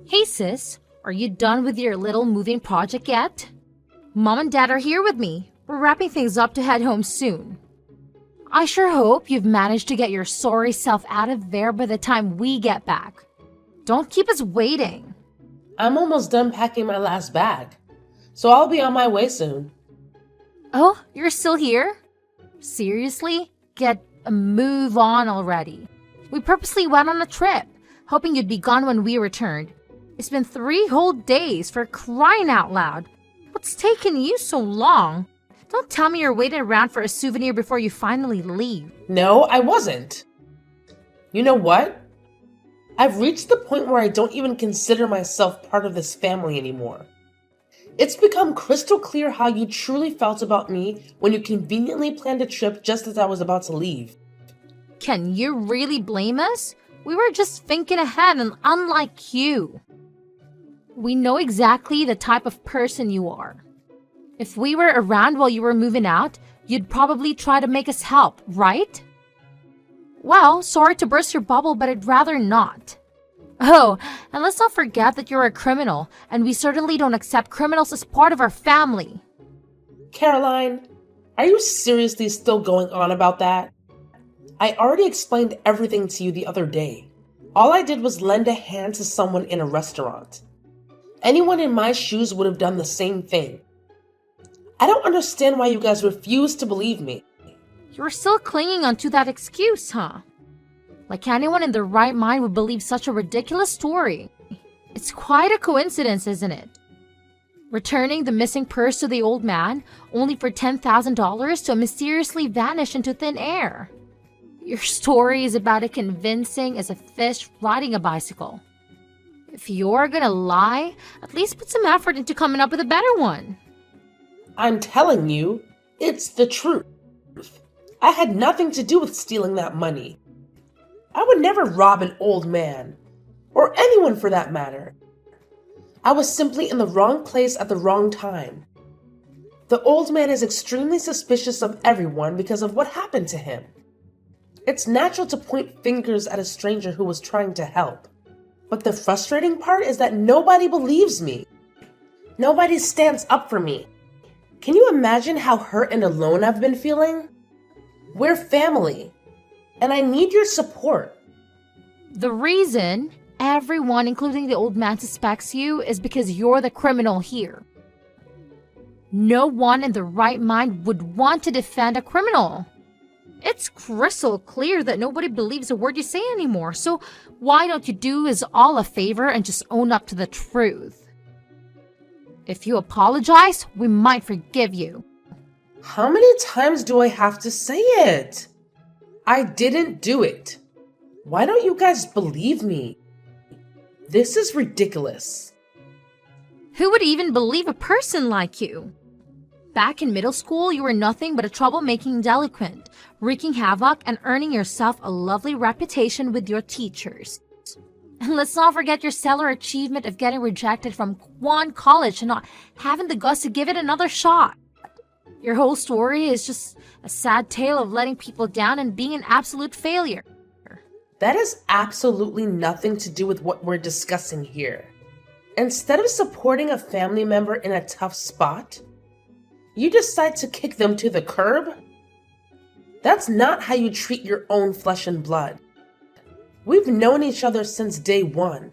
Hey sis, are you done with your little moving project yet? Mom and Dad are here with me. We're wrapping things up to head home soon. I sure hope you've managed to get your sorry self out of there by the time we get back. Don't keep us waiting. I'm almost done packing my last bag, so I'll be on my way soon. Oh, you're still here? Seriously? Get a move on already. We purposely went on a trip, hoping you'd be gone when we returned. It's been 3 whole days, for crying out loud. What's taking you so long? Don't tell me you're waiting around for a souvenir before you finally leave. No, I wasn't. You know what? I've reached the point where I don't even consider myself part of this family anymore. It's become crystal clear how you truly felt about me when you conveniently planned a trip just as I was about to leave. Can you really blame us? We were just thinking ahead, and unlike you. We know exactly the type of person you are. If we were around while you were moving out, you'd probably try to make us help, right? Well, sorry to burst your bubble, but I'd rather not. Oh, and let's not forget that you're a criminal, and we certainly don't accept criminals as part of our family. Caroline, are you seriously still going on about that? I already explained everything to you the other day. All I did was lend a hand to someone in a restaurant. Anyone in my shoes would have done the same thing. I don't understand why you guys refuse to believe me. You're still clinging onto that excuse, huh? Like anyone in their right mind would believe such a ridiculous story. It's quite a coincidence, isn't it? Returning the missing purse to the old man, only for $10,000 to mysteriously vanish into thin air. Your story is about as convincing as a fish riding a bicycle. If you're gonna lie, at least put some effort into coming up with a better one. I'm telling you, it's the truth. I had nothing to do with stealing that money. I would never rob an old man, or anyone for that matter. I was simply in the wrong place at the wrong time. The old man is extremely suspicious of everyone because of what happened to him. It's natural to point fingers at a stranger who was trying to help. But the frustrating part is that nobody believes me. Nobody stands up for me. Can you imagine how hurt and alone I've been feeling? We're family, and I need your support. The reason everyone, including the old man, suspects you is because you're the criminal here. No one in the right mind would want to defend a criminal. It's crystal clear that nobody believes a word you say anymore, so why don't you do us all a favor and just own up to the truth? If you apologize, we might forgive you. How many times do I have to say it? I didn't do it. Why don't you guys believe me? This is ridiculous. Who would even believe a person like you? Back in middle school, you were nothing but a troublemaking delinquent, wreaking havoc and earning yourself a lovely reputation with your teachers. And let's not forget your stellar achievement of getting rejected from one college and not having the guts to give it another shot. Your whole story is just a sad tale of letting people down and being an absolute failure. That has absolutely nothing to do with what we're discussing here. Instead of supporting a family member in a tough spot, you decide to kick them to the curb? That's not how you treat your own flesh and blood. We've known each other since day one,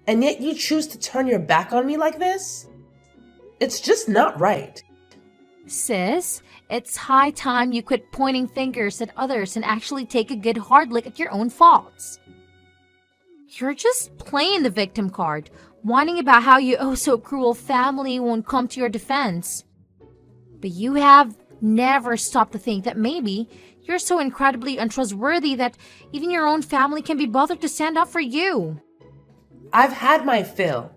and yet you choose to turn your back on me like this? It's just not right. Sis, it's high time you quit pointing fingers at others and actually take a good hard look at your own faults. You're just playing the victim card, whining about how your oh so cruel family won't come to your defense. But you have never stopped to think that maybe you're so incredibly untrustworthy that even your own family can be bothered to stand up for you. I've had my fill.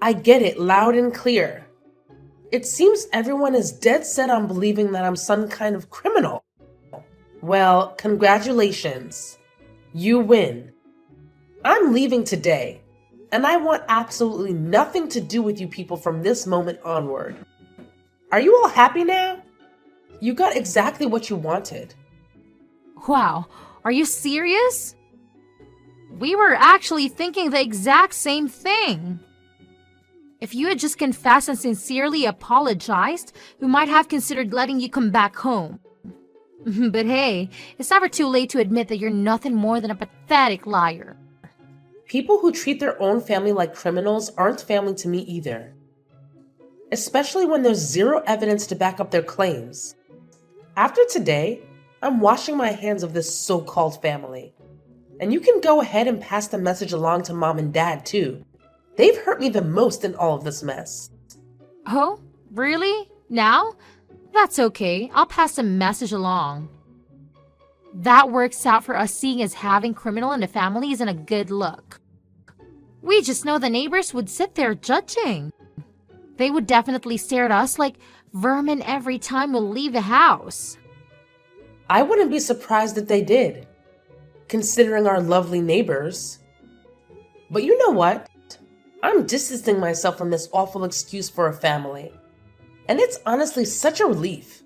I get it loud and clear. It seems everyone is dead set on believing that I'm some kind of criminal. Well, congratulations. You win. I'm leaving today, and I want absolutely nothing to do with you people from this moment onward. Are you all happy now? You got exactly what you wanted. Wow, are you serious? We were actually thinking the exact same thing. If you had just confessed and sincerely apologized, we might have considered letting you come back home. But hey, it's never too late to admit that you're nothing more than a pathetic liar. People who treat their own family like criminals aren't family to me either. Especially when there's zero evidence to back up their claims. After today, I'm washing my hands of this so-called family. And you can go ahead and pass the message along to Mom and Dad too. They've hurt me the most in all of this mess. Oh, really? Now? That's okay. I'll pass the message along. That works out for us, seeing as having criminal in the family isn't a good look. We just know the neighbors would sit there judging. They would definitely stare at us like vermin every time we leave the house. I wouldn't be surprised if they did, considering our lovely neighbors. But you know what? I'm distancing myself from this awful excuse for a family. And it's honestly such a relief.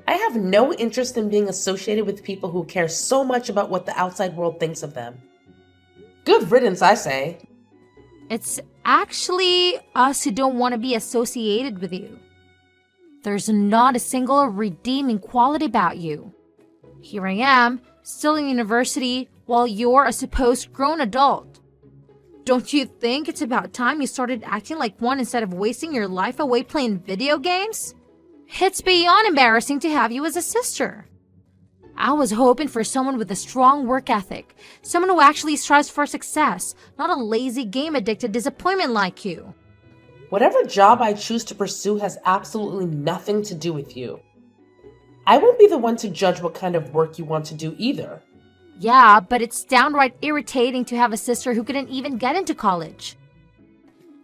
I have no interest in being associated with people who care so much about what the outside world thinks of them. Good riddance, I say. It's actually us who don't want to be associated with you. There's not a single redeeming quality about you. Here I am, still in university, while you're a supposed grown adult. Don't you think it's about time you started acting like one instead of wasting your life away playing video games? It's beyond embarrassing to have you as a sister. I was hoping for someone with a strong work ethic, someone who actually strives for success, not a lazy game-addicted disappointment like you. Whatever job I choose to pursue has absolutely nothing to do with you. I won't be the one to judge what kind of work you want to do either. Yeah, but it's downright irritating to have a sister who couldn't even get into college.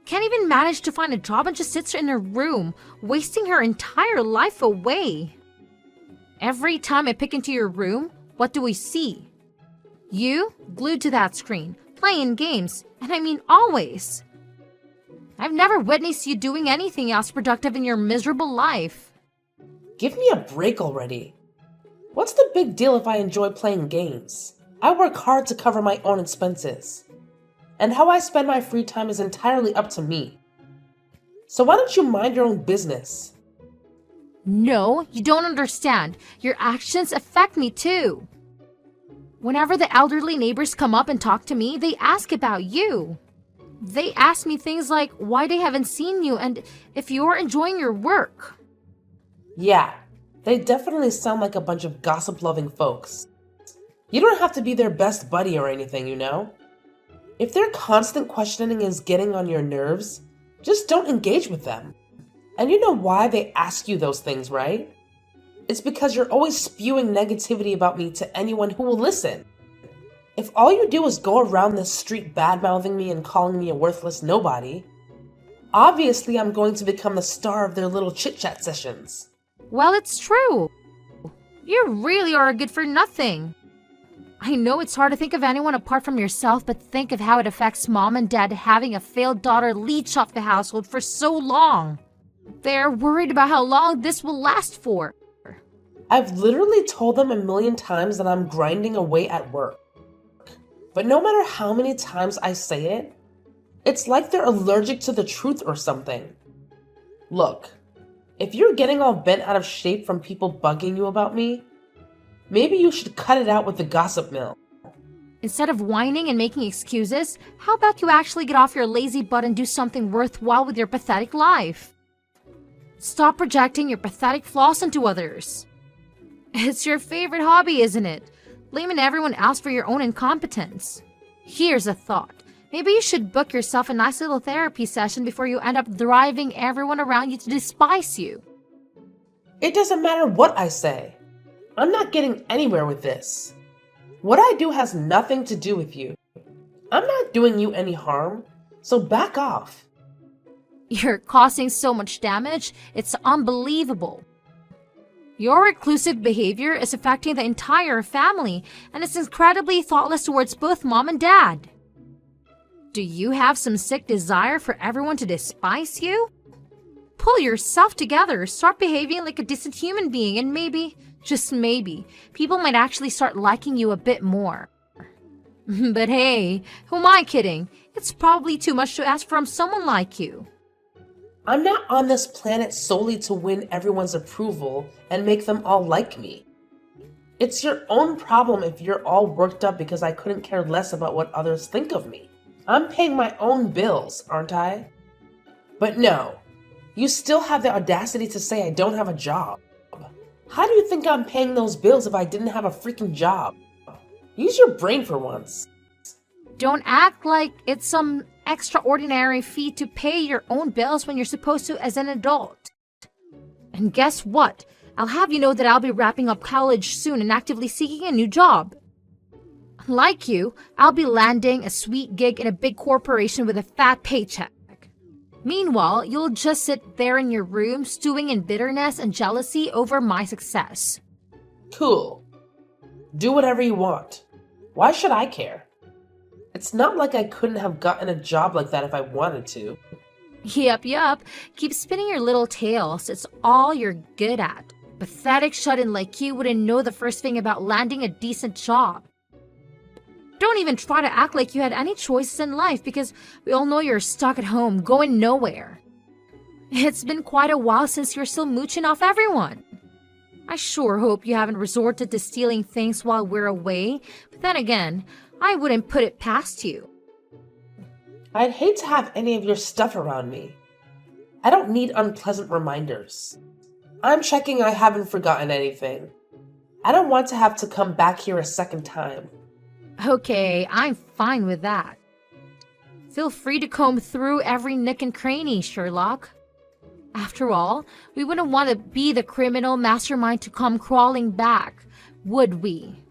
Can't even manage to find a job and just sits in her room, wasting her entire life away. Every time I pick into your room, what do we see? You, glued to that screen, playing games, and I mean always. I've never witnessed you doing anything else productive in your miserable life. Give me a break already. What's the big deal if I enjoy playing games? I work hard to cover my own expenses. And how I spend my free time is entirely up to me. So why don't you mind your own business? No, you don't understand. Your actions affect me too. Whenever the elderly neighbors come up and talk to me, they ask about you. They ask me things like why they haven't seen you and if you're enjoying your work. Yeah, they definitely sound like a bunch of gossip-loving folks. You don't have to be their best buddy or anything, you know? If their constant questioning is getting on your nerves, just don't engage with them. And you know why they ask you those things, right? It's because you're always spewing negativity about me to anyone who will listen. If all you do is go around the street bad-mouthing me and calling me a worthless nobody, obviously I'm going to become the star of their little chit-chat sessions. Well, it's true. You really are a good for nothing. I know it's hard to think of anyone apart from yourself, but think of how it affects Mom and Dad having a failed daughter leech off the household for so long. They're worried about how long this will last for. I've literally told them 1,000,000 times that I'm grinding away at work. But no matter how many times I say it, it's like they're allergic to the truth or something. Look, if you're getting all bent out of shape from people bugging you about me, maybe you should cut it out with the gossip mill. Instead of whining and making excuses, how about you actually get off your lazy butt and do something worthwhile with your pathetic life? Stop projecting your pathetic flaws onto others. It's your favorite hobby, isn't it? Blaming everyone else for your own incompetence. Here's a thought. Maybe you should book yourself a nice little therapy session before you end up driving everyone around you to despise you. It doesn't matter what I say. I'm not getting anywhere with this. What I do has nothing to do with you. I'm not doing you any harm, so back off. You're causing so much damage, it's unbelievable. Your reclusive behavior is affecting the entire family, and it's incredibly thoughtless towards both Mom and Dad. Do you have some sick desire for everyone to despise you? Pull yourself together, start behaving like a decent human being, and maybe, just maybe, people might actually start liking you a bit more. But hey, who am I kidding? It's probably too much to ask from someone like you. I'm not on this planet solely to win everyone's approval and make them all like me. It's your own problem if you're all worked up because I couldn't care less about what others think of me. I'm paying my own bills, aren't I? But no, you still have the audacity to say I don't have a job. How do you think I'm paying those bills if I didn't have a freaking job? Use your brain for once. Don't act like it's some extraordinary fee to pay your own bills when you're supposed to as an adult. And guess what? I'll have you know that I'll be wrapping up college soon and actively seeking a new job. Like you, I'll be landing a sweet gig in a big corporation with a fat paycheck. Meanwhile, you'll just sit there in your room stewing in bitterness and jealousy over my success. Cool. Do whatever you want. Why should I care? It's not like I couldn't have gotten a job like that if I wanted to. Yup. Keep spinning your little tails. It's all you're good at. Pathetic shut-in like you wouldn't know the first thing about landing a decent job. Don't even try to act like you had any choices in life because we all know you're stuck at home, going nowhere. It's been quite a while since you're still mooching off everyone. I sure hope you haven't resorted to stealing things while we're away, but then again, I wouldn't put it past you. I'd hate to have any of your stuff around me. I don't need unpleasant reminders. I'm checking I haven't forgotten anything. I don't want to have to come back here a second time. Okay, I'm fine with that. Feel free to comb through every nook and cranny, Sherlock. After all, we wouldn't want to be the criminal mastermind to come crawling back, would we?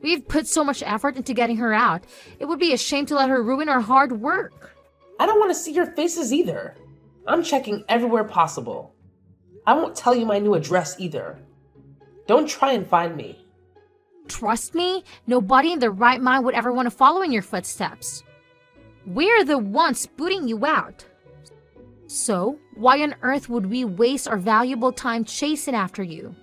We've put so much effort into getting her out. It would be a shame to let her ruin our hard work. I don't want to see your faces either. I'm checking everywhere possible. I won't tell you my new address either. Don't try and find me. Trust me, nobody in their right mind would ever want to follow in your footsteps. We're the ones booting you out. So, why on earth would we waste our valuable time chasing after you?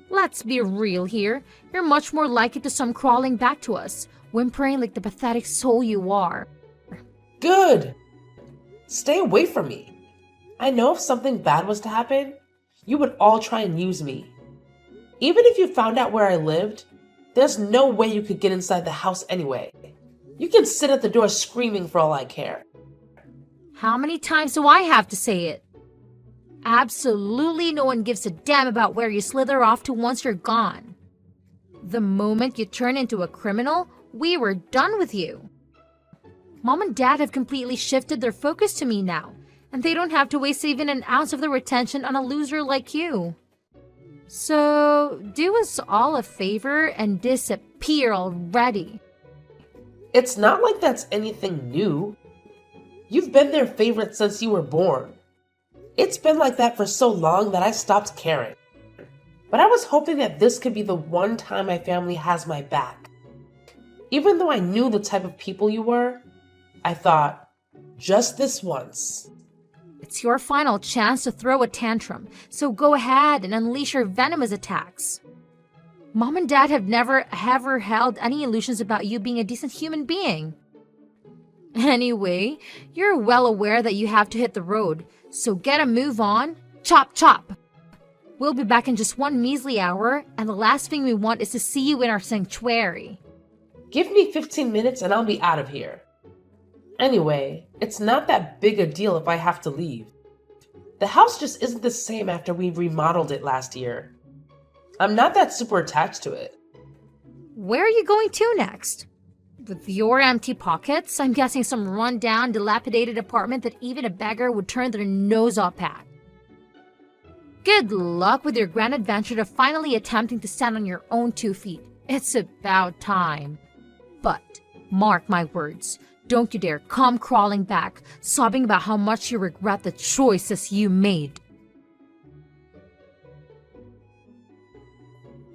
Let's be real here. You're much more likely to come crawling back to us, whimpering like the pathetic soul you are. Good! Stay away from me. I know if something bad was to happen, you would all try and use me. Even if you found out where I lived, there's no way you could get inside the house anyway. You can sit at the door screaming for all I care. How many times do I have to say it? Absolutely no one gives a damn about where you slither off to once you're gone. The moment you turn into a criminal, we were done with you. Mom and Dad have completely shifted their focus to me now, and they don't have to waste even an ounce of their attention on a loser like you. So, do us all a favor and disappear already. It's not like that's anything new. You've been their favorite since you were born. It's been like that for so long that I stopped caring. But I was hoping that this could be the one time my family has my back. Even though I knew the type of people you were, I thought, just this once. It's your final chance to throw a tantrum, so go ahead and unleash your venomous attacks. Mom and Dad have never ever held any illusions about you being a decent human being. Anyway, you're well aware that you have to hit the road, so get a move on. Chop chop! We'll be back in just one measly hour, and the last thing we want is to see you in our sanctuary. Give me 15 minutes and I'll be out of here. Anyway, it's not that big a deal if I have to leave. The house just isn't the same after we remodeled it last year. I'm not that super attached to it. Where are you going to next? With your empty pockets, I'm guessing some run-down, dilapidated apartment that even a beggar would turn their nose up at. Good luck with your grand adventure to finally attempting to stand on your own 2 feet. It's about time. But, mark my words, don't you dare come crawling back, sobbing about how much you regret the choices you made.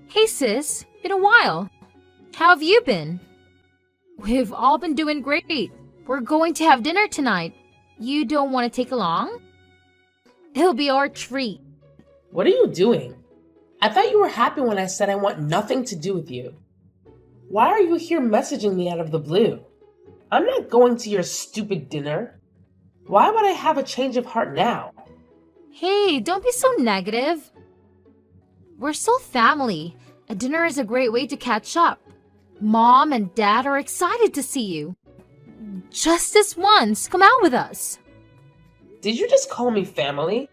Hey sis, been a while. How have you been? We've all been doing great. We're going to have dinner tonight. You don't want to take along? It'll be our treat. What are you doing? I thought you were happy when I said I want nothing to do with you. Why are you here messaging me out of the blue? I'm not going to your stupid dinner. Why would I have a change of heart now? Hey, don't be so negative. We're still family. A dinner is a great way to catch up. Mom and Dad are excited to see you. Just this once, come out with us. Did you just call me family?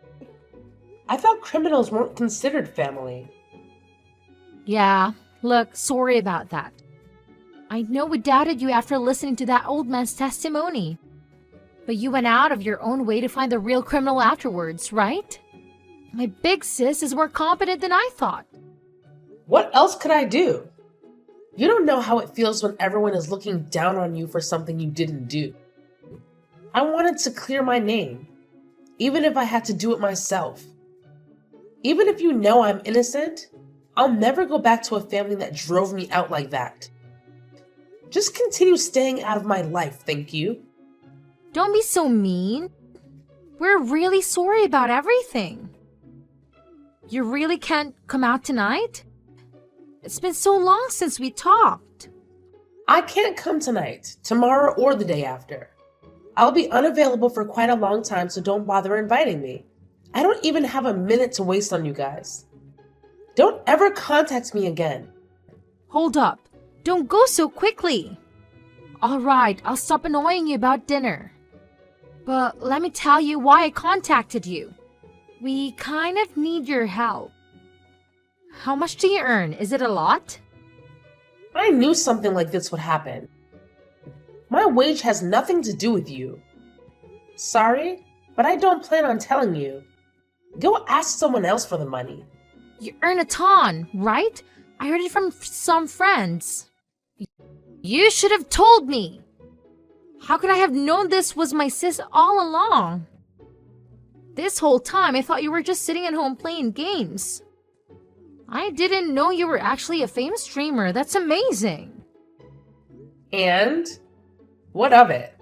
I thought criminals weren't considered family. Yeah, look, sorry about that. I know we doubted you after listening to that old man's testimony. But you went out of your own way to find the real criminal afterwards, right? My big sis is more competent than I thought. What else could I do? You don't know how it feels when everyone is looking down on you for something you didn't do. I wanted to clear my name, even if I had to do it myself. Even if you know I'm innocent, I'll never go back to a family that drove me out like that. Just continue staying out of my life, thank you. Don't be so mean. We're really sorry about everything. You really can't come out tonight? It's been so long since we talked. I can't come tonight, tomorrow, or the day after. I'll be unavailable for quite a long time, so don't bother inviting me. I don't even have a minute to waste on you guys. Don't ever contact me again. Hold up. Don't go so quickly. All right, I'll stop annoying you about dinner. But let me tell you why I contacted you. We kind of need your help. How much do you earn? Is it a lot? I knew something like this would happen. My wage has nothing to do with you. Sorry, but I don't plan on telling you. Go ask someone else for the money. You earn a ton, right? I heard it from some friends. You should have told me. How could I have known this was my sis all along? This whole time I thought you were just sitting at home playing games. I didn't know you were actually a famous streamer. That's amazing. And what of it?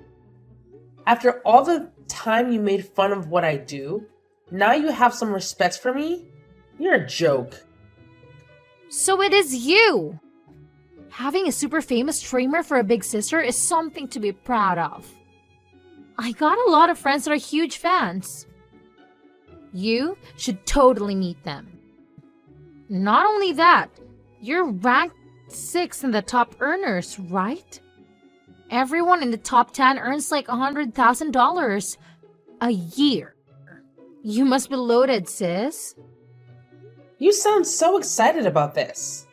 After all the time you made fun of what I do, now you have some respect for me? You're a joke. So it is you! Having a super famous streamer for a big sister is something to be proud of. I got a lot of friends that are huge fans. You should totally meet them. Not only that, you're ranked 6th in the top earners, right? Everyone in the top 10 earns like $100,000 a year. You must be loaded, sis. You sound so excited about this.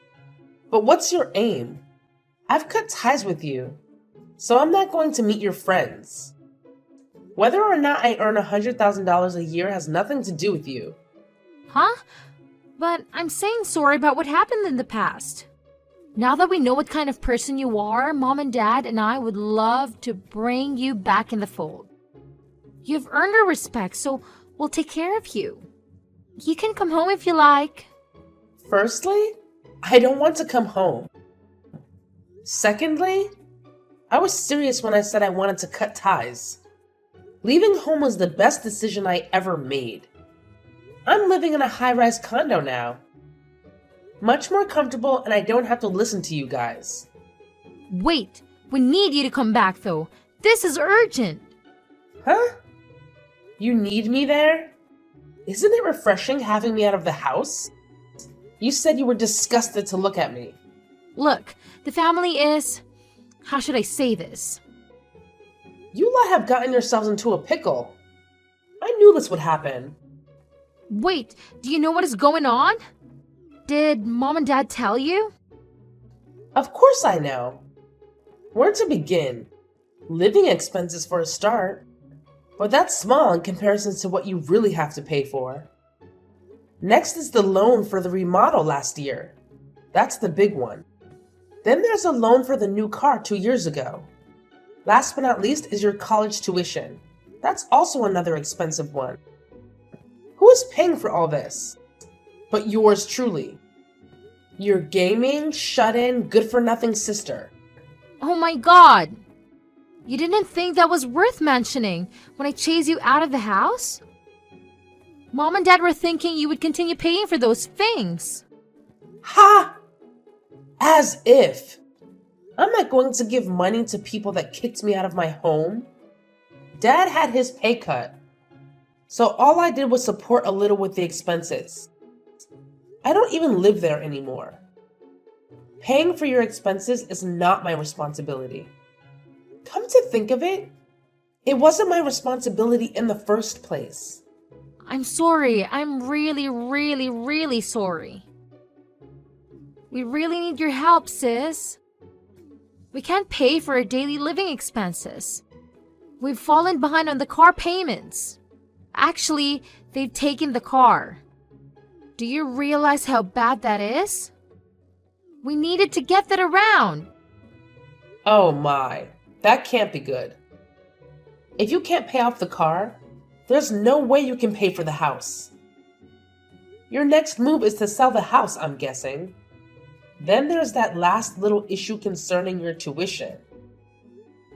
But what's your aim? I've cut ties with you, so I'm not going to meet your friends. Whether or not I earn $100,000 a year has nothing to do with you. Huh? But I'm saying sorry about what happened in the past. Now that we know what kind of person you are, Mom and Dad and I would love to bring you back in the fold. You've earned our respect, so we'll take care of you. You can come home if you like. Firstly, I don't want to come home. Secondly, I was serious when I said I wanted to cut ties. Leaving home was the best decision I ever made. I'm living in a high-rise condo now. Much more comfortable, and I don't have to listen to you guys. Wait, we need you to come back though. This is urgent. Huh? You need me there? Isn't it refreshing having me out of the house? You said you were disgusted to look at me. Look, the family is... How should I say this? You lot have gotten yourselves into a pickle. I knew this would happen. Wait, do you know what is going on? Did Mom and Dad tell you? Of course I know. Where to begin? Living expenses for a start. But that's small in comparison to what you really have to pay for. Next is the loan for the remodel last year. That's the big one. Then there's a loan for the new car 2 years ago. Last but not least is your college tuition. That's also another expensive one. Who is paying for all this? But yours truly. Your gaming, shut-in, good-for-nothing sister. Oh my god! You didn't think that was worth mentioning when I chased you out of the house? Mom and Dad were thinking you would continue paying for those things. Ha! As if. I'm not going to give money to people that kicked me out of my home. Dad had his pay cut, so all I did was support a little with the expenses. I don't even live there anymore. Paying for your expenses is not my responsibility. Come to think of it, it wasn't my responsibility in the first place. I'm sorry. I'm really, really, really sorry. We really need your help, sis. We can't pay for our daily living expenses. We've fallen behind on the car payments. Actually, they've taken the car. Do you realize how bad that is? We needed to get that around. Oh my, that can't be good. If you can't pay off the car, there's no way you can pay for the house. Your next move is to sell the house, I'm guessing. Then there's that last little issue concerning your tuition.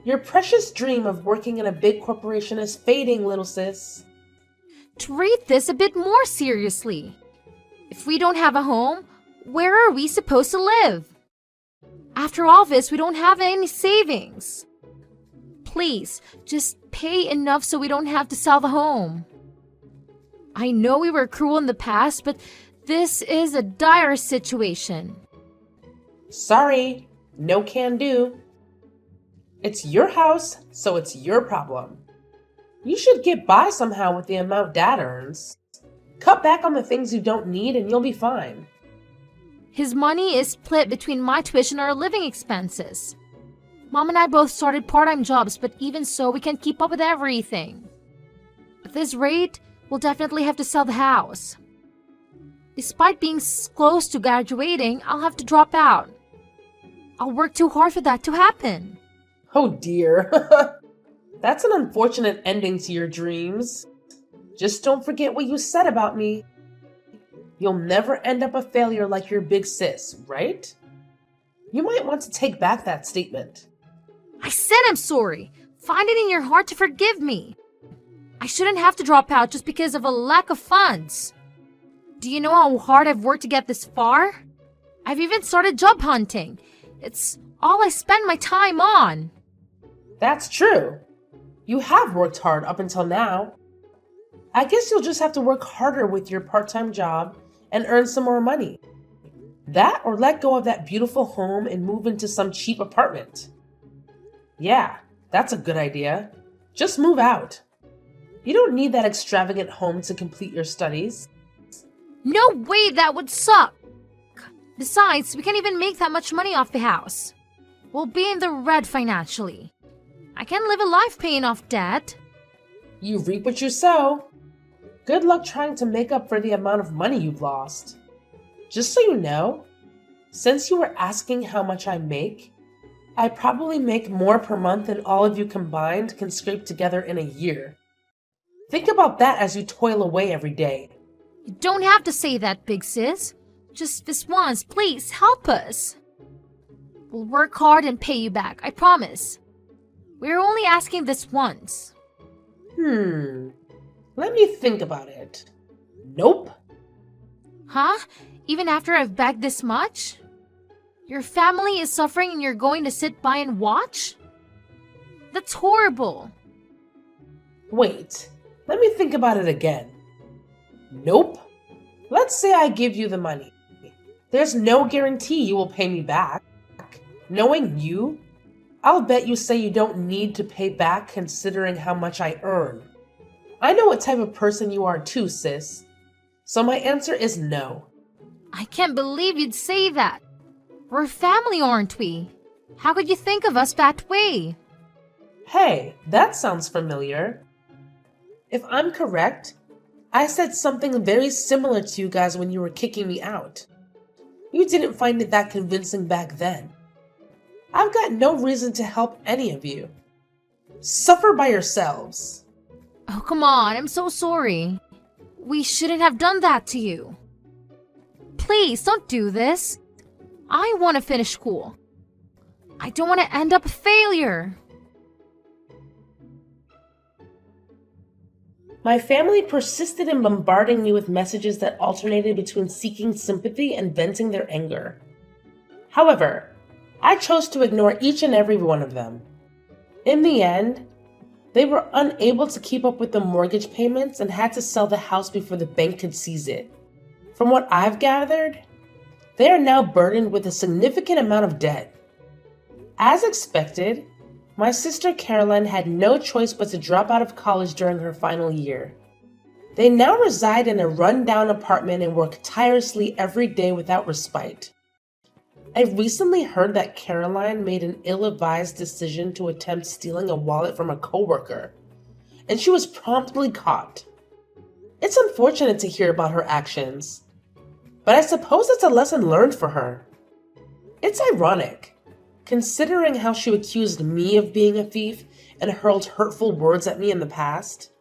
Your precious dream of working in a big corporation is fading, little sis. Treat this a bit more seriously. If we don't have a home, where are we supposed to live? After all this, we don't have any savings. Please, just pay enough so we don't have to sell the home. I know we were cruel in the past, but this is a dire situation. Sorry, no can do. It's your house, so it's your problem. You should get by somehow with the amount Dad earns. Cut back on the things you don't need and you'll be fine. His money is split between my tuition and our living expenses. Mom and I both started part-time jobs, but even so, we can't keep up with everything. At this rate, we'll definitely have to sell the house. Despite being close to graduating, I'll have to drop out. I'll work too hard for that to happen. Oh dear. That's an unfortunate ending to your dreams. Just don't forget what you said about me. You'll never end up a failure like your big sis, right? You might want to take back that statement. I said I'm sorry. Find it in your heart to forgive me. I shouldn't have to drop out just because of a lack of funds. Do you know how hard I've worked to get this far? I've even started job hunting. It's all I spend my time on. That's true. You have worked hard up until now. I guess you'll just have to work harder with your part-time job and earn some more money. That or let go of that beautiful home and move into some cheap apartment. Yeah, that's a good idea. Just move out. You don't need that extravagant home to complete your studies. No way, that would suck. Besides, we can't even make that much money off the house. We'll be in the red financially. I can't live a life paying off debt. You reap what you sow. Good luck trying to make up for the amount of money you've lost. Just so you know, since you were asking how much I make, I probably make more per month than all of you combined can scrape together in a year. Think about that as you toil away every day. You don't have to say that, big sis. Just this once, please help us. We'll work hard and pay you back, I promise. We're only asking this once. Let me think about it. Nope. Huh? Even after I've begged this much? Your family is suffering and you're going to sit by and watch? That's horrible. Wait, let me think about it again. Nope. Let's say I give you the money. There's no guarantee you will pay me back. Knowing you, I'll bet you say you don't need to pay back considering how much I earn. I know what type of person you are too, sis. So my answer is no. I can't believe you'd say that. We're family, aren't we? How could you think of us that way? Hey, that sounds familiar. If I'm correct, I said something very similar to you guys when you were kicking me out. You didn't find it that convincing back then. I've got no reason to help any of you. Suffer by yourselves. Oh, come on, I'm so sorry. We shouldn't have done that to you. Please, don't do this. I want to finish school. I don't want to end up a failure. My family persisted in bombarding me with messages that alternated between seeking sympathy and venting their anger. However, I chose to ignore each and every one of them. In the end, they were unable to keep up with the mortgage payments and had to sell the house before the bank could seize it. From what I've gathered, they are now burdened with a significant amount of debt. As expected, my sister Caroline had no choice but to drop out of college during her final year. They now reside in a run-down apartment and work tirelessly every day without respite. I recently heard that Caroline made an ill-advised decision to attempt stealing a wallet from a coworker, and she was promptly caught. It's unfortunate to hear about her actions, but I suppose it's a lesson learned for her. It's ironic, considering how she accused me of being a thief and hurled hurtful words at me in the past.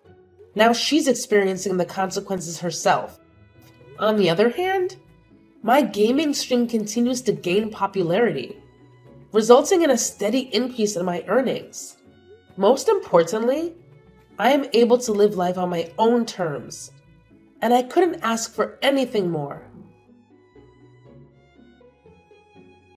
Now she's experiencing the consequences herself. On the other hand, my gaming stream continues to gain popularity, resulting in a steady increase in my earnings. Most importantly, I am able to live life on my own terms, and I couldn't ask for anything more.